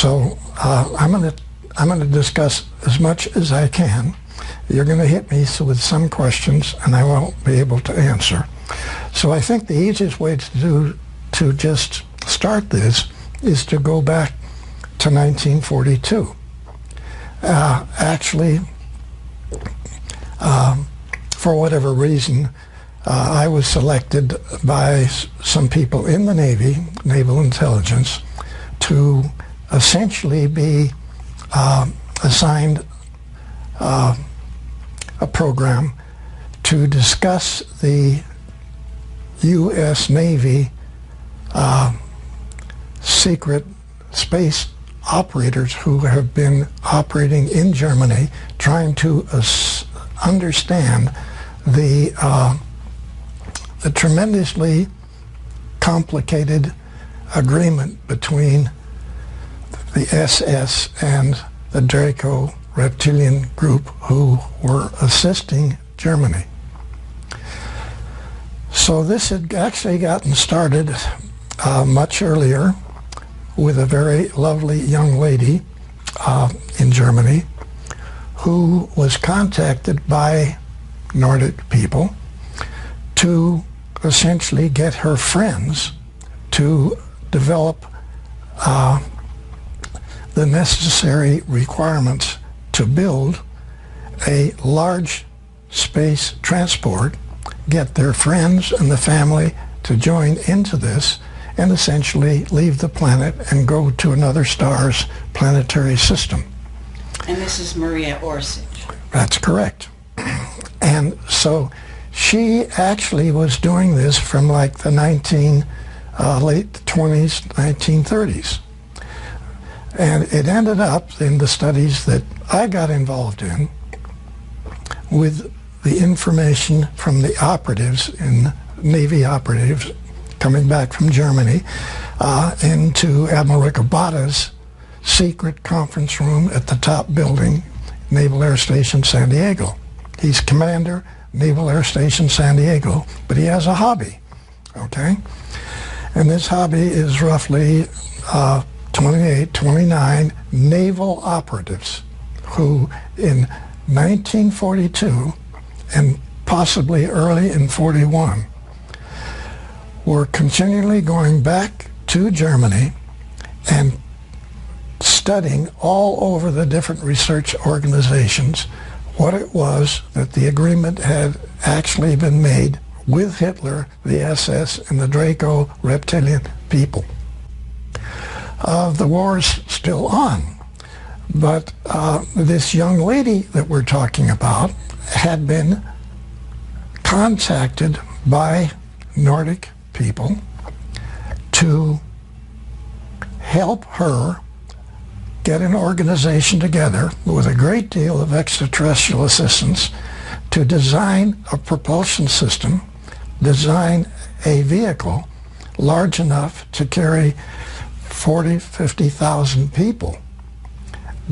So I'm going to discuss as much as I can. You're going to hit me with some questions, and I won't be able to answer. So I think the easiest way to just start this is to go back to 1942. Actually, for whatever reason, I was selected by some people in the Navy, Naval Intelligence, to essentially be assigned a program to discuss the U.S. Navy secret space operators who have been operating in Germany, trying to understand the tremendously complicated agreement between the SS and the Draco reptilian group who were assisting Germany. So this had actually gotten started much earlier with a very lovely young lady in Germany who was contacted by Nordic people to essentially get her friends to develop the necessary requirements to build a large space transport, get their friends and the family to join into this, and essentially leave the planet and go to another star's planetary system. And this is Maria Orsic. That's correct. And so she actually was doing this from like the late 20s, 1930s. And it ended up in the studies that I got involved in with the information from the operatives, Navy operatives, coming back from Germany into Admiral Ricobata's secret conference room at the top building, Naval Air Station San Diego. He's commander, Naval Air Station San Diego, but he has a hobby, okay? And this hobby is roughly 28, 29 naval operatives who in 1942 and possibly early in 41 were continually going back to Germany and studying all over the different research organizations what it was that the agreement had actually been made with Hitler, the SS, and the Draco reptilian people. The war's still on, but this young lady that we're talking about had been contacted by Nordic people to help her get an organization together with a great deal of extraterrestrial assistance to design a propulsion system, design a vehicle large enough to carry 40,000, 50,000 people,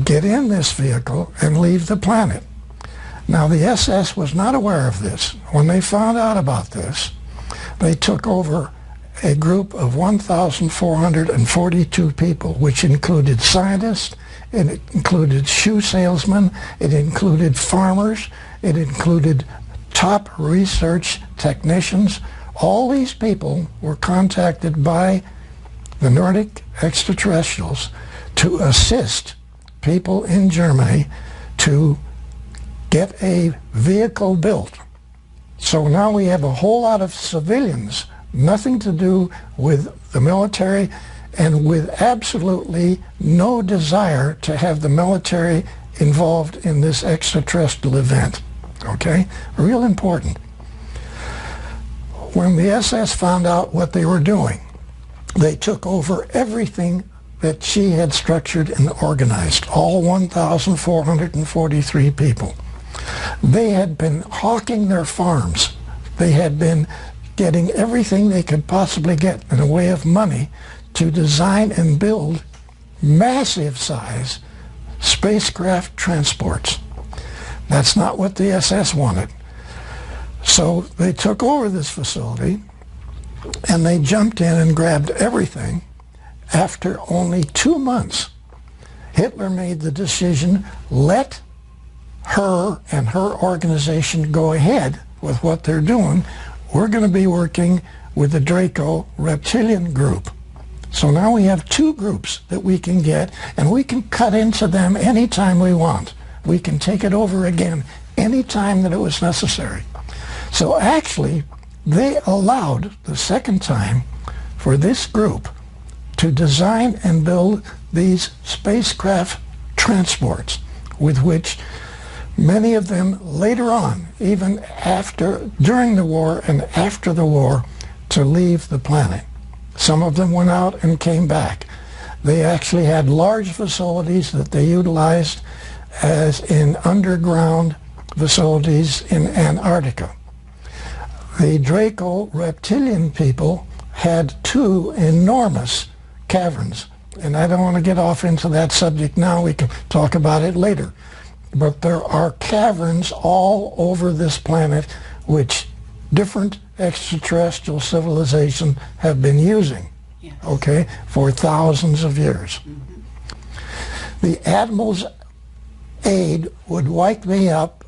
get in this vehicle and leave the planet. Now the SS was not aware of this. When they found out about this, they took over a group of 1,442 people, which included scientists, it included shoe salesmen, it included farmers, it included top research technicians. All these people were contacted by the Nordic extraterrestrials to assist people in Germany to get a vehicle built. So now we have a whole lot of civilians, nothing to do with the military, and with absolutely no desire to have the military involved in this extraterrestrial event. Okay? Real important. When the SS found out what they were doing, they took over everything that she had structured and organized, all 1,443 people. They had been hawking their farms. They had been getting everything they could possibly get in the way of money to design and build massive size spacecraft transports. That's not what the SS wanted. So they took over this facility and they jumped in and grabbed everything. After only 2 months, Hitler made the decision, let her and her organization go ahead with what they're doing. We're going to be working with the Draco reptilian group. So now we have two groups that we can get, and we can cut into them anytime we want. We can take it over again anytime that it was necessary. So actually, they allowed the second time for this group to design and build these spacecraft transports, with which many of them later on, even during the war and after the war, to leave the planet. Some of them went out and came back. They actually had large facilities that they utilized as in underground facilities in Antarctica. The Draco reptilian people had two enormous caverns, and I don't want to get off into that subject now. We can talk about it later. But there are caverns all over this planet which different extraterrestrial civilizations have been using, yes, okay, for thousands of years. Mm-hmm. The Admiral's aide would wake me up,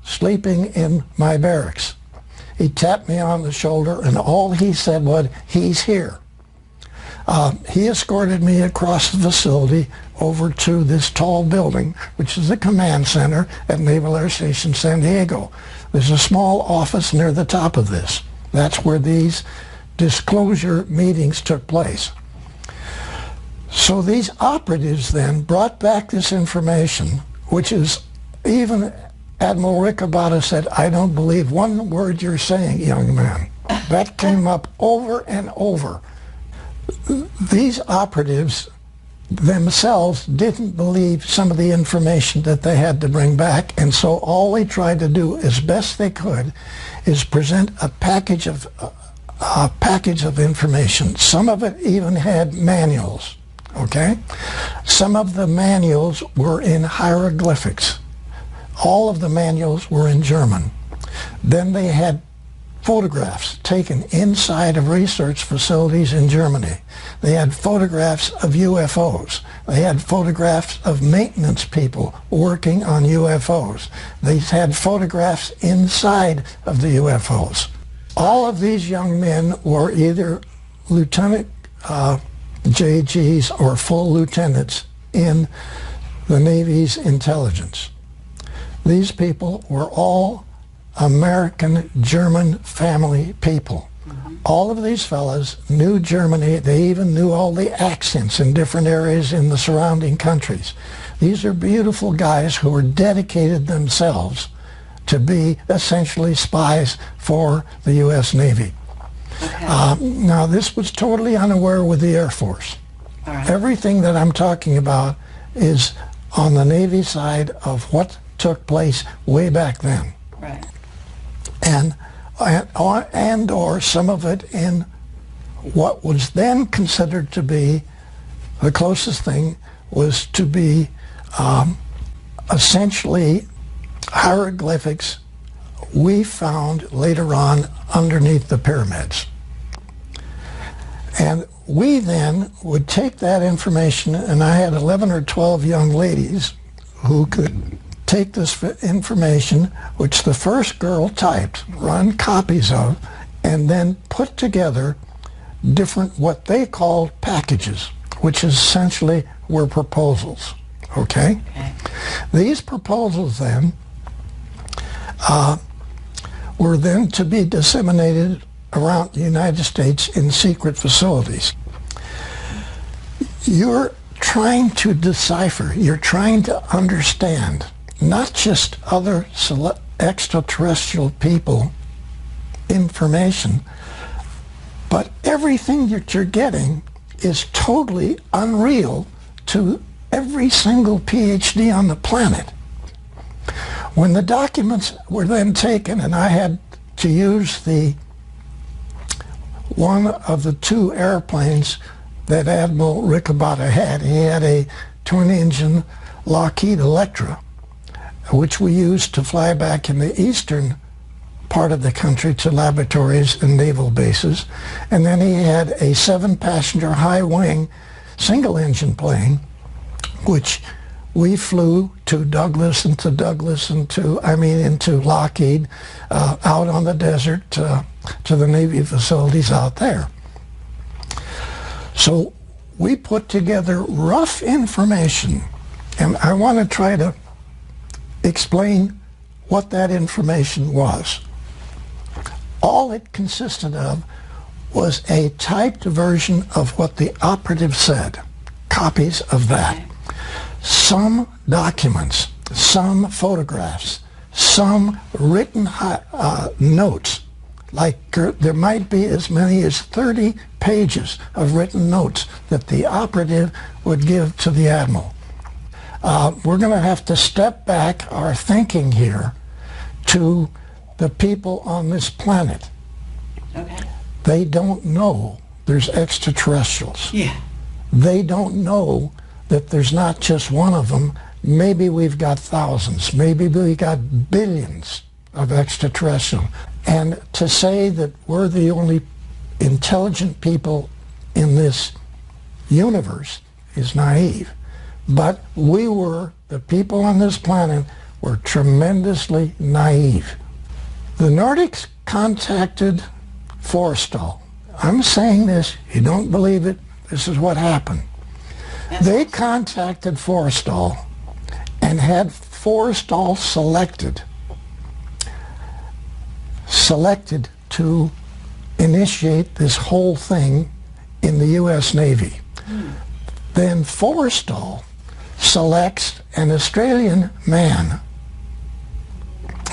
sleeping in my barracks. He tapped me on the shoulder, and all he said was, "He's here." He escorted me across the facility over to this tall building, which is the command center at Naval Air Station San Diego. There's a small office near the top of this. That's where these disclosure meetings took place. So these operatives then brought back this information, which is, even Admiral Ricobata said, "I don't believe one word you're saying, young man." That came up over and over. These operatives themselves didn't believe some of the information that they had to bring back, and so all they tried to do as best they could is present a package of information. Some of it even had manuals, okay? Some of the manuals were in hieroglyphics. All of the manuals were in German. Then they had photographs taken inside of research facilities in Germany. They had photographs of UFOs. They had photographs of maintenance people working on UFOs. They had photographs inside of the UFOs. All of these young men were either Lieutenant JGs or full lieutenants in the Navy's intelligence. These people were all American German family people. Mm-hmm. All of these fellas knew Germany. They even knew all the accents in different areas in the surrounding countries. These are beautiful guys who were dedicated themselves to be essentially spies for the U.S. Navy. Okay. Now, this was totally unaware with the Air Force. All right. Everything that I'm talking about is on the Navy side of what took place way back then. Right. And or some of it in what was then considered to be the closest thing was to be essentially hieroglyphics we found later on underneath the pyramids. And we then would take that information, and I had 11 or 12 young ladies who could take this information, which the first girl typed, run copies of, and then put together different, what they called packages, which essentially were proposals, okay? These proposals then were then to be disseminated around the United States in secret facilities. You're trying to decipher, you're trying to understand not just other extraterrestrial people information, but everything that you're getting is totally unreal to every single PhD on the planet. When the documents were then taken, and I had to use one of the two airplanes that Admiral Ricobata had. He had a twin-engine Lockheed Electra, which we used to fly back in the eastern part of the country to laboratories and naval bases. And then he had a 7-passenger high-wing single-engine plane which we flew to Douglas and to into Lockheed, out on the desert, to the Navy facilities out there. So we put together rough information, and I want to try to explain what that information was. All it consisted of was a typed version of what the operative said, copies of that. Some documents, some photographs, some written notes, like there might be as many as 30 pages of written notes that the operative would give to the admiral. We're going to have to step back our thinking here to the people on this planet. Okay. They don't know there's extraterrestrials. Yeah. They don't know that there's not just one of them. Maybe we've got thousands. Maybe we got billions of extraterrestrial. And to say that we're the only intelligent people in this universe is naive. But the people on this planet were tremendously naive. The Nordics contacted Forrestal. I'm saying this, you don't believe it, this is what happened. They contacted Forrestal and had Forrestal selected to initiate this whole thing in the U.S. Navy. Then Forrestal selects an Australian man.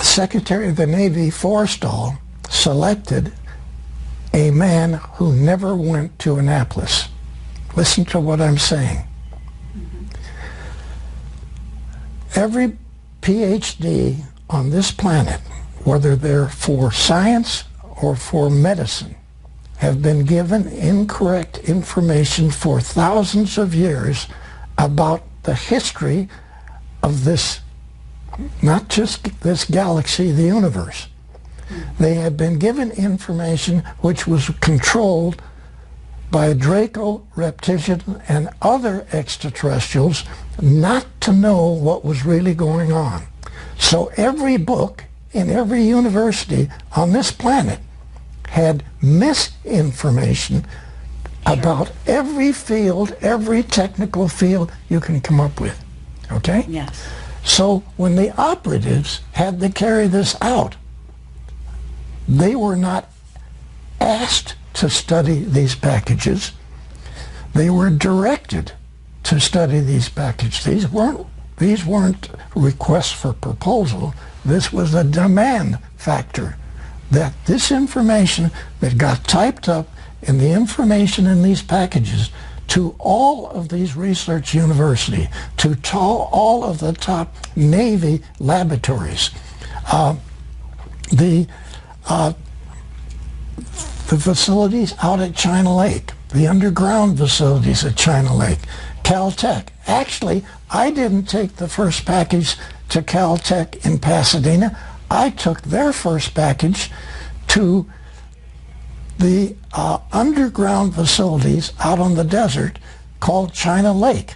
Secretary of the Navy Forrestal selected a man who never went to Annapolis. Listen to what I'm saying. Every PhD on this planet, whether they're for science or for medicine, have been given incorrect information for thousands of years about the history of this, not just this galaxy, the universe. They have been given information which was controlled by Draco, Reptilian, and other extraterrestrials not to know what was really going on. So every book in every university on this planet had misinformation about every field, every technical field you can come up with. Okay? Yes. So when the operatives had to carry this out, they were not asked to study these packages. They were directed to study these packages. These weren't requests for proposal. This was a demand factor that this information that got typed up in the information in these packages to all of these research universities, to all of the top Navy laboratories, the facilities out at China Lake, the underground facilities at China Lake, Caltech. Actually, I didn't take the first package to Caltech in Pasadena. I took their first package to the underground facilities out on the desert called China Lake.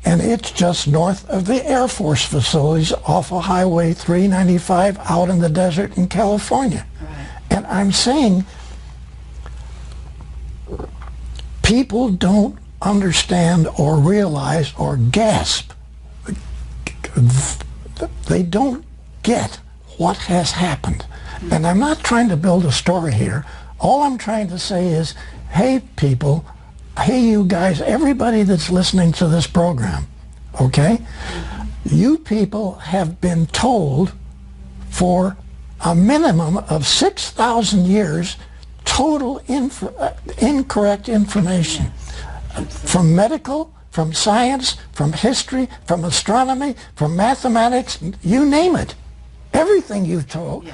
And it's just north of the Air Force facilities off of Highway 395 out in the desert in California. Right. And I'm saying people don't understand or realize or gasp. They don't get what has happened. And I'm not trying to build a story here. All I'm trying to say is, hey people, hey you guys, everybody that's listening to this program, okay? You people have been told for a minimum of 6,000 years total incorrect information. From medical, from science, from history, from astronomy, from mathematics, you name it. Everything you've told,